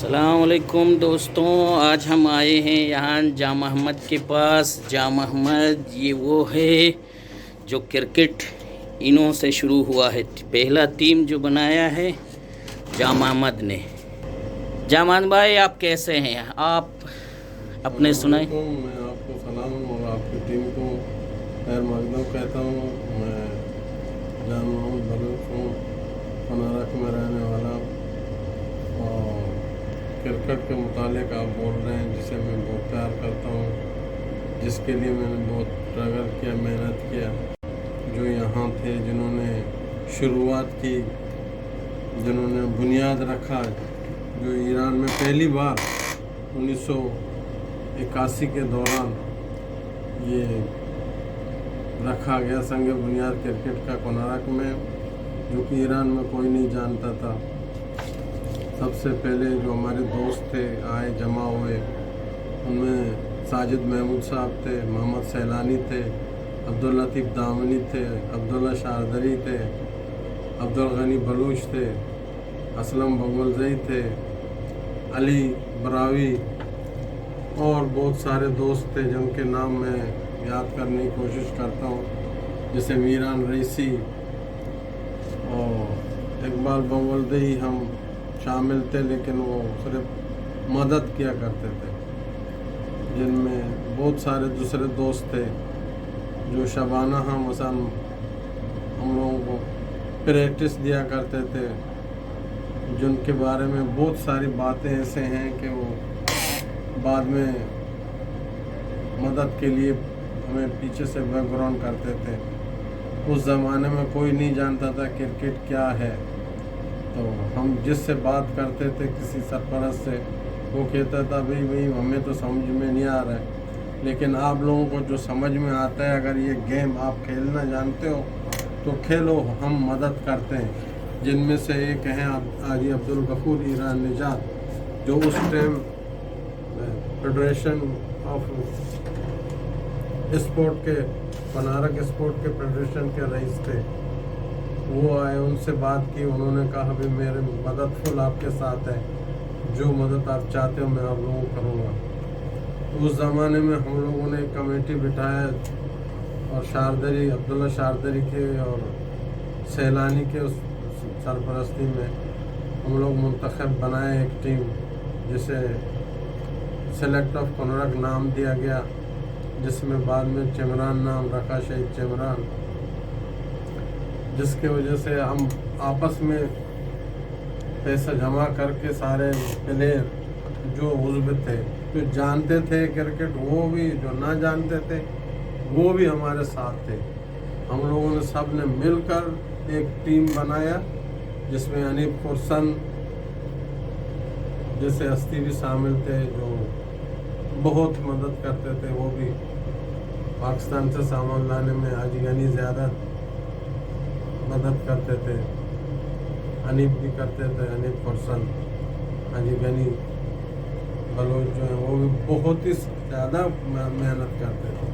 السلام علیکم دوستوں، آج ہم آئے ہیں یہاں جامع احمد کے پاس۔ جامع احمد یہ وہ ہے جو کرکٹ انہوں سے شروع ہوا ہے، پہلا ٹیم جو بنایا ہے جامع احمد نے۔ جامع احمد بھائی آپ کیسے ہیں؟ آپ اپنے سنائیں۔ میں آپ کو سلام اور آپ کی ٹیم کو خیر مقدم کہتا ہوں۔ میں جامع احمد بلوچ ہوں، پنارک میں رہنے والا، اور کرکٹ کے متعلق آپ بول رہے ہیں جسے میں بہت پیار کرتا ہوں، جس کے لیے میں نے بہت اسٹرگل کیا، محنت کیا۔ جو یہاں تھے، جنہوں نے شروعات کی، جنہوں نے بنیاد رکھا، جو ایران میں پہلی بار 1981 کے دوران یہ رکھا گیا سنگ بنیاد کرکٹ کا کونارک میں، جو کہ ایران میں کوئی نہیں جانتا تھا۔ سب سے پہلے جو ہمارے دوست تھے آئے، جمع ہوئے، ان میں ساجد محمود صاحب تھے، محمد سیلانی تھے، عبداللطیف دامنی تھے، عبداللہ شاردری تھے، عبدالغنی بلوچ تھے، اسلم بغلزئی تھے، علی براوی، اور بہت سارے دوست تھے جن کے نام میں یاد کرنے کی کوشش کرتا ہوں، جیسے میران رئیسی اور اقبال بغلزئی ہم شامل تھے، لیکن وہ صرف مدد کیا کرتے تھے۔ جن میں بہت سارے دوسرے دوست تھے جو شبانہ مثلا ہم لوگوں کو پریکٹس دیا کرتے تھے، جن کے بارے میں بہت ساری باتیں ایسے ہیں کہ وہ بعد میں مدد کے لیے ہمیں پیچھے سے بیک گراؤنڈ کرتے تھے۔ اس زمانے میں کوئی نہیں جانتا تھا کرکٹ کیا ہے، تو ہم جس سے بات کرتے تھے کسی سرپرست سے، وہ کہتا تھا بھئی ہمیں تو سمجھ میں نہیں آ رہا ہے، لیکن آپ لوگوں کو جو سمجھ میں آتا ہے، اگر یہ گیم آپ کھیلنا جانتے ہو تو کھیلو، ہم مدد کرتے ہیں۔ جن میں سے ایک ہیں حاجی عبدالغفور ایران نژاد، جو اس ٹائم فیڈریشن آف اسپورٹ کے، پنارک اسپورٹ کے فیڈریشن کے رئیس تھے۔ وہ آئے، ان سے بات کی، انہوں نے کہا بھی میرے مدد فل آپ کے ساتھ ہے، جو مدد آپ چاہتے ہو میں آپ لوگوں کو کروں گا۔ اس زمانے میں ہم لوگوں نے ایک کمیٹی بٹھایا، اور شاردری، عبداللہ شاردری کے اور سیلانی کے اس سرپرستی میں ہم لوگ منتخب بنائے ایک ٹیم، جسے سلیکٹ آف کونارک نام دیا گیا، جس میں بعد میں چمران نام رکھا، شہید چمران، جس کی وجہ سے ہم آپس میں پیسہ جمع کر کے سارے پلیئر جو عضو تھے، جو جانتے تھے کرکٹ وہ بھی، جو نہ جانتے تھے وہ بھی ہمارے ساتھ تھے۔ ہم لوگوں نے سب نے مل کر ایک ٹیم بنایا، جس میں انیب فرسن جیسے ہستی بھی شامل تھے، جو بہت مدد کرتے تھے۔ وہ بھی پاکستان سے سامان لانے میں حاجی غنی زیادہ مدد کرتے تھے، انیب بھی کرتے تھے، انیب فرسن، حاجی غنی بلوچ جو ہیں وہ بھی بہت ہی زیادہ محنت کرتے تھے۔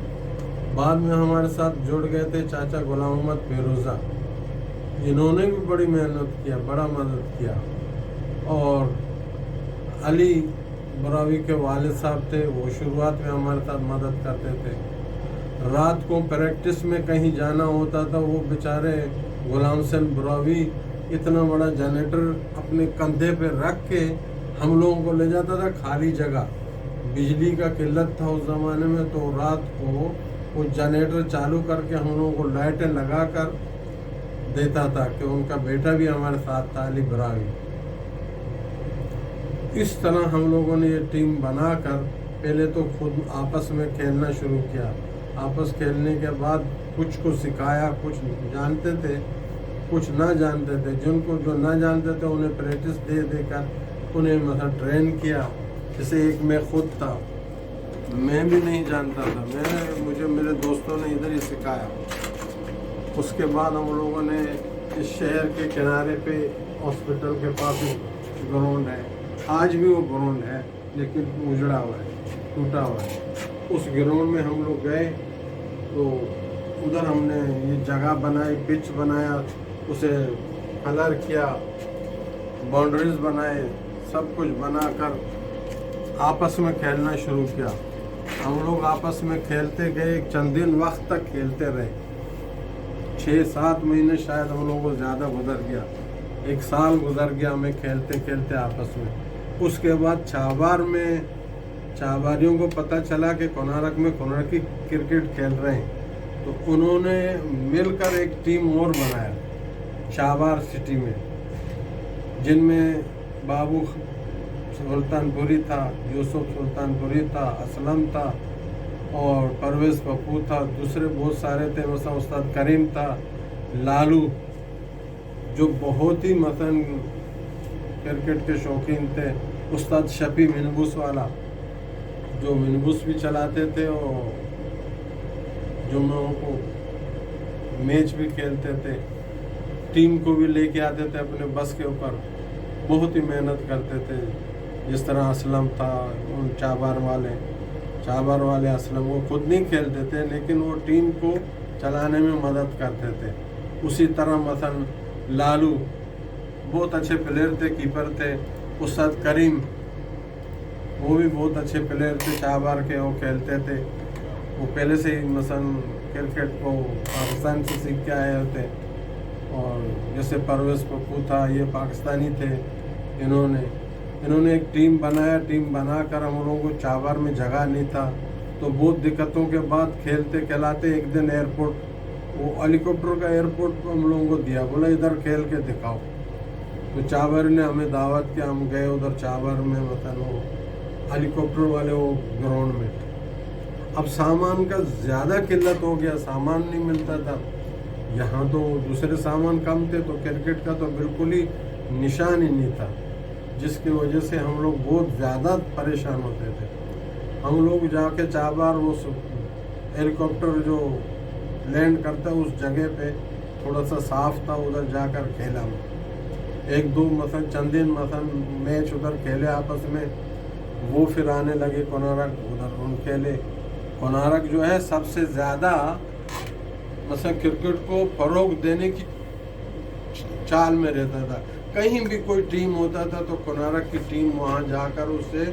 بعد میں ہمارے ساتھ جڑ گئے تھے چاچا غلام محمد فیروزہ، انہوں نے بھی بڑی محنت کیا، بڑا مدد کیا۔ اور علی براوی کے والد صاحب تھے، وہ شروعات میں ہمارے ساتھ مدد کرتے تھے۔ رات کو پریکٹس میں کہیں جانا ہوتا تھا، وہ بیچارے غلام حسین براوی اتنا بڑا جنریٹر اپنے کندھے پہ رکھ کے ہم لوگوں کو لے جاتا تھا، خالی جگہ، بجلی کا قلت تھا اس زمانے میں، تو رات کو وہ جنریٹر چالو کر کے ہم لوگوں کو لائٹیں لگا کر دیتا تھا، کہ ان کا بیٹا بھی ہمارے ساتھ تھا، علی براوی۔ اس طرح ہم لوگوں نے یہ ٹیم بنا کر پہلے تو خود آپس میں کھیلنا شروع کیا۔ آپس کھیلنے کے بعد کچھ کو سکھایا، کچھ جانتے تھے، کچھ نہ جانتے تھے۔ جن کو جو نہ جانتے تھے انہیں پریکٹس دے دے کر انہیں مثلا ٹرین کیا۔ جیسے ایک میں خود تھا، میں بھی نہیں جانتا تھا، مجھے میرے دوستوں نے ادھر ہی سکھایا۔ اس کے بعد ہم لوگوں نے اس شہر کے کنارے پہ ہاسپٹل کے پاس گراؤنڈ ہے، آج بھی وہ گراؤنڈ ہے لیکن اجڑا ہوا ہے، ٹوٹا ہوا ہے۔ اس گراؤنڈ میں ہم لوگ گئے تو ادھر ہم نے یہ جگہ بنائی، پچ بنایا، اسے کلر کیا، باؤنڈریز بنائے، सब कुछ बनाकर आपस में खेलना शुरू किया। हम लोग आपस में खेलते गए, चंद दिन वक्त तक खेलते रहे। 6-7 महीने शायद हम लोगों को ज़्यादा गुजर गया, 1 साल गुजर गया हमें खेलते खेलते आपस में। उसके बाद चाबार में चाबारियों को पता चला कि कोनारक में कोनारकी क्रिकेट खेल रहे हैं, तो उन्होंने मिलकर एक टीम और बनाया चाबार सिटी में, जिनमें बाबू सुल्तानपुरी था, यूसुफ सुल्तानपुरी था, असलम था और परवेज़ पप्पू था। दूसरे बहुत सारे थे, मतलब उस्ताद करीम था, लालू जो बहुत ही मतलब क्रिकेट के शौकीन थे, उस्ताद शफी मिनबूस वाला जो मिनबूस भी चलाते थे और जुम्मों को मैच भी खेलते थे, टीम को भी लेके आते थे अपने बस के ऊपर, बहुत ही मेहनत करते थे। जिस तरह असलम था, उन चाबार वाले असलम वो खुद नहीं खेलते थे लेकिन वो टीम को चलाने में मदद करते थे। उसी तरह मसलन लालू बहुत अच्छे प्लेयर थे, कीपर थे। उस्ताद करीम वो भी बहुत अच्छे प्लेयर थे, चाबार के वो खेलते थे। वो पहले से ही मसलन क्रिकेट को पाकिस्तान से सीख के आए होते। और जैसे परवेज़ पप्पू था, ये पाकिस्तानी थे। इन्होंने एक टीम बनाया, टीम बनाकर हम लोगों को चाबार में जगह नहीं था, तो बहुत दिक्कतों के बाद खेलते खिलाते एक दिन एयरपोर्ट, वो हेलीकॉप्टर का एयरपोर्ट हम लोगों को दिया, बोला इधर खेल के दिखाओ। तो चाबार ने हमें दावत किया, हम गए उधर चाबार में, मतलब वो हेलीकॉप्टर वाले वो ग्राउंड में। अब सामान का ज़्यादा किल्लत हो गया, सामान नहीं मिलता था। यहाँ तो दूसरे सामान कम थे, तो क्रिकेट का तो बिल्कुल ही निशान ही नहीं था, जिसकी वजह से हम लोग बहुत ज़्यादा परेशान होते थे। हम लोग जाके चाबार वो हेलीकॉप्टर जो लैंड करता है उस जगह पे थोड़ा सा साफ था, उधर जाकर खेला। 1-2 मतलब चंद दिन मतलब मैच उधर खेले आपस में। वो फिर आने लगे कोनारक, उधर उन खेले। कोनारक जो है सबसे ज़्यादा मतलब क्रिकेट को फ़रोग देने की चाल में रहता था। कहीं भी कोई टीम होता था तो कोनारक की टीम वहाँ जाकर उसे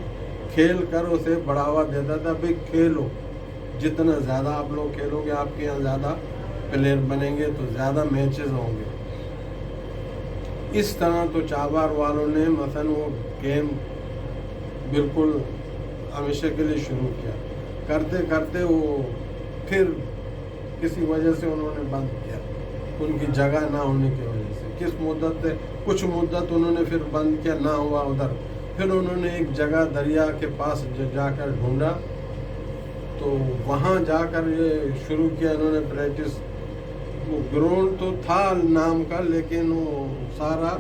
खेल कर उसे बढ़ावा देता था, भाई खेलो, जितना ज़्यादा आप लोग खेलोगे आपके यहाँ ज़्यादा प्लेयर बनेंगे तो ज़्यादा मैचेस होंगे। इस तरह तो चाबार वालों ने मतलब वो गेम बिल्कुल हमेशा के लिए शुरू किया। करते करते वो फिर किसी वजह से उन्होंने बंद किया, उनकी जगह ना होने की वजह से। किस मुद्दत से कुछ मुद्दत उन्होंने फिर बंद किया, ना हुआ उधर। फिर उन्होंने एक जगह दरिया के पास जाकर ढूंढा, तो वहाँ जाकर ये शुरू किया इन्होंने प्रैक्टिस। वो ग्राउंड तो था नाम का, लेकिन वो सारा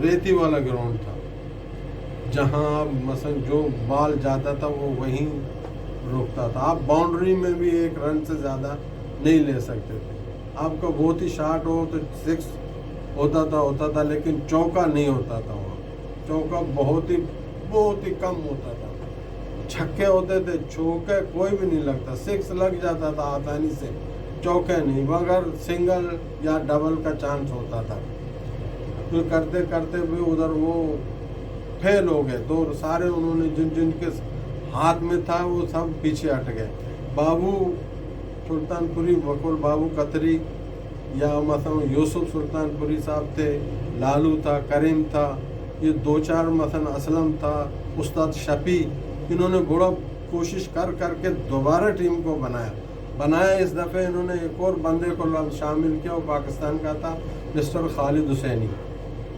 रेती वाला ग्राउंड था, जहाँ मसलन जो बॉल जाता था वो वहीं रुकता था। आप बाउंड्री में भी 1 रन से ज़्यादा नहीं ले सकते थे। आपका बहुत ही शॉट हो तो 6 होता था, लेकिन चौका नहीं होता था। वहाँ चौका बहुत ही कम होता था। छक्के होते थे, चौके कोई भी नहीं लगता। 6 लग जाता था आसानी से, चौके नहीं, मगर सिंगल या डबल का चांस होता था। फिर करते करते भी उधर वो फेल हो गए, तो सारे उन्होंने जिनके हाथ में था वो सब पीछे हट गए। बाबू सुल्तानपुरी, वकुल बाबू कतरी या मतलब यूसुफ सुल्तानपुरी साहब थे, लालू था, करीम था, ये 2-4 मतलब असलम था, उस्ताद शफी, इन्होंने बड़ा कोशिश कर करके दोबारा टीम को बनाया। इस दफ़े इन्होंने एक और बंदे को शामिल किया, वो पाकिस्तान का था, मिस्टर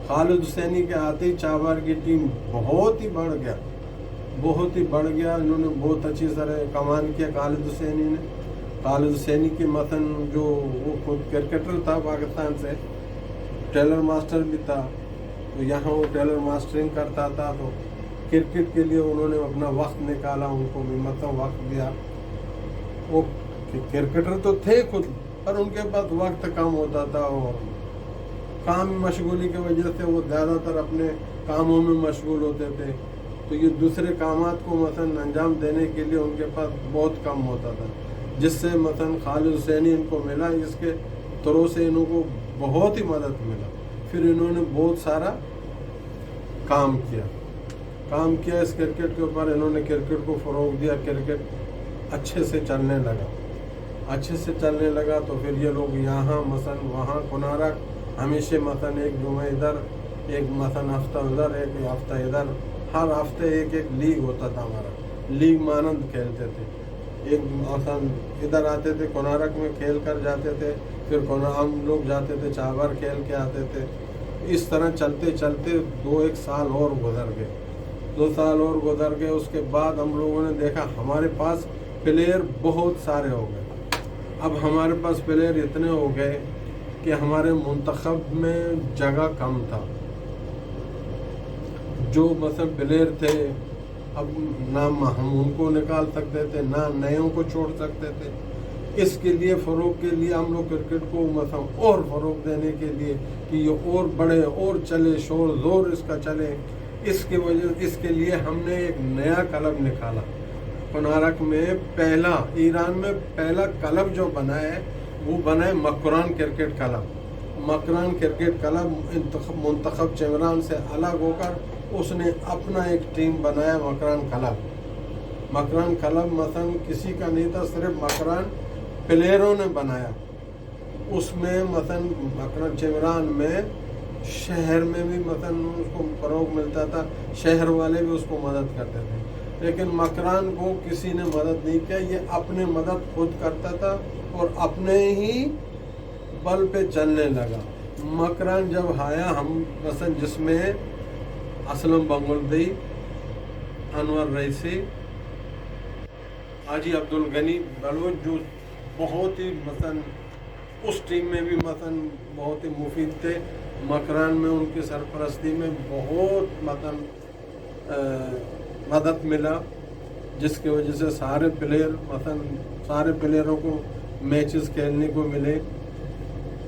खालिद हुसैनी के आते ही चाबार की टीम बहुत ही बढ़ गया। इन्होंने बहुत अच्छी तरह कमान किया खालिद हुसैनी की मतलब जो वो खुद क्रिकेटर था पाकिस्तान से, टेलर मास्टर भी था, तो यहाँ वो टेलर मास्टरिंग करता था। तो क्रिकेट के लिए उन्होंने अपना वक्त निकाला, उनको भी मतलब वक्त दिया। वो क्रिकेटर तो थे खुद, पर उनके पास वक्त कम होता था और काम मशगूली की वजह से वो ज़्यादातर अपने कामों में मशगूल होते थे, तो ये दूसरे कामात को मतलब अंजाम देने के लिए उनके पास बहुत कम होता था, जिससे मतलब खालिद हुसैनी इनको मिला, इसके थ्रू से इनको बहुत ही मदद मिला। फिर इन्होंने बहुत सारा काम किया इस क्रिकेट के ऊपर। इन्होंने क्रिकेट को फ़रोग़ दिया, क्रिकेट अच्छे से चलने लगा तो फिर ये लोग यहाँ मसलन वहाँ कोनारक हमेशा मसलन एक जुमा इधर, एक मसलन हफ्ता उधर, एक हफ्ता इधर, हर हफ्ते एक लीग होता था हमारा, लीग मानंद खेलते थे। एक मसलन इधर आते थे कोनारक में खेल कर जाते थे, फिर हम लोग जाते थे चाबर खेल के आते थे। इस तरह चलते चलते 2-1 साल और गुजर गए, 2 साल और गुजर गए। उसके बाद हम लोगों ने देखा हमारे पास प्लेयर बहुत सारे हो गए। अब हमारे पास प्लेयर इतने हो गए कि हमारे मुंतखब में जगह कम था। जो मतलब प्लेयर थे अब ना हम उनको निकाल सकते थे, ना नयों को छोड़ सकते थे। इसके लिए फ़रोग़ के लिए हम लोग क्रिकेट को मतलब और फ़रोग़ देने के लिए कि ये और बढ़े और चले, शोर ज़ोर इसका चले, इसके लिए हमने एक नया क्लब निकाला। कोनारक में पहला, ईरान में पहला क्लब जो बना है वो बना है Makran cricket club. Makran cricket club मुंतखब चमरान से अलग होकर उसने अपना एक टीम बनाया, मकरान क्लब मसलन किसी का नहीं था, सिर्फ मकरान प्लेयरों ने बनाया। उसमें मसलन मकरान चमरान में शहर में भी मसलन उसको फ़रोग़ मिलता था, शहर वाले भी उसको मदद करते थे। लेकिन मकरान को किसी ने मदद नहीं किया, ये अपने मदद खुद करता था और अपने ही बल पे चलने लगा। मकरान जब आया हम मसलन जिसमें असलम बंगुल्दी, अनवर रईसी, हाजी अब्दुल गनी बलूच जो बहुत ही मसलन उस टीम में भी मसलन बहुत ही मुफीद थे। मकरान में उनकी सरपरस्ती में बहुत मसलन मदद मिला, जिसकी वजह से सारे प्लेयरों को मैचेस खेलने को मिले।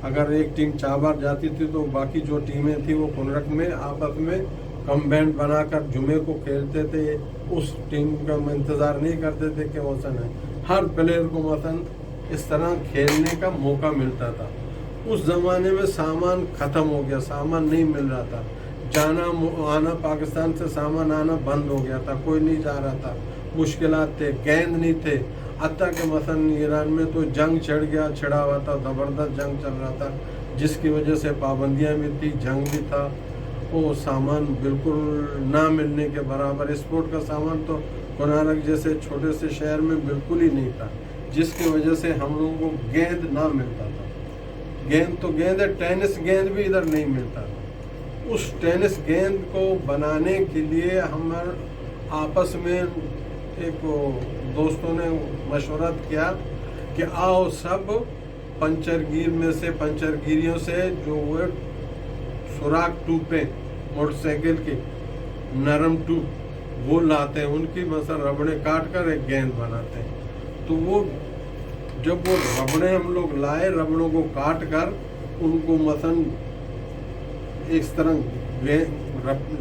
अगर एक टीम चाबार जाती थी तो बाकी जो टीमें थी वो कोनारक में आपस में कम्बाइंड बनाकर जुमे को खेलते थे। उस टीम का इंतज़ार नहीं करते थे कि मसलन है, हर प्लेयर को मसलन इस तरह खेलने का मौका मिलता था। उस ज़माने में सामान ख़त्म हो गया, सामान नहीं मिल रहा था, जाना आना पाकिस्तान से सामान आना बंद हो गया था, कोई नहीं जा रहा था, मुश्किलात थे, गेंद नहीं थे। हत्ता के मसलन ईरान में तो जंग छिड़ा हुआ था, ज़बरदस्त जंग चल रहा था, जिसकी वजह से पाबंदियाँ भी थी, जंग भी था। वो सामान बिल्कुल ना मिलने के बराबर, स्पोर्ट का सामान तो कोनारक जैसे छोटे से शहर में बिल्कुल ही नहीं था, जिसकी वजह से हम लोगों को गेंद ना मिलता था। गेंद तो गेंद है, टेनिस गेंद भी इधर नहीं मिलता था। उस टेनिस गेंद को बनाने के लिए हम आपस में एक दोस्तों ने मशवरा किया कि आओ सब पंचरगिरियों से जो वो सुराख टूपे मोटरसाइकिल की नरम टूप वो लाते हैं, उनकी मसलन रबड़े काट कर एक गेंद बनाते हैं। तो वो जब वो रबड़े हम लोग लाए, रबड़ों को काट कर उनको मसलन इस तरह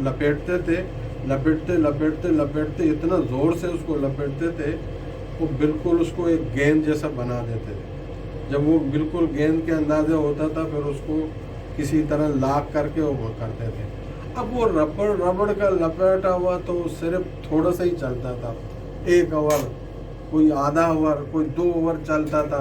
लपेटते थे, लपेटते इतना ज़ोर से उसको लपेटते थे वो बिल्कुल उसको एक गेंद जैसा बना देते थे। जब वो बिल्कुल गेंद के अंदाज़े होता था फिर उसको किसी तरह लाक करके वो करते थे। अब वो रबड़ का लपेटा हुआ तो सिर्फ थोड़ा सा ही चलता था, 1 ओवर, कोई आधा ओवर, कोई 2 ओवर चलता था।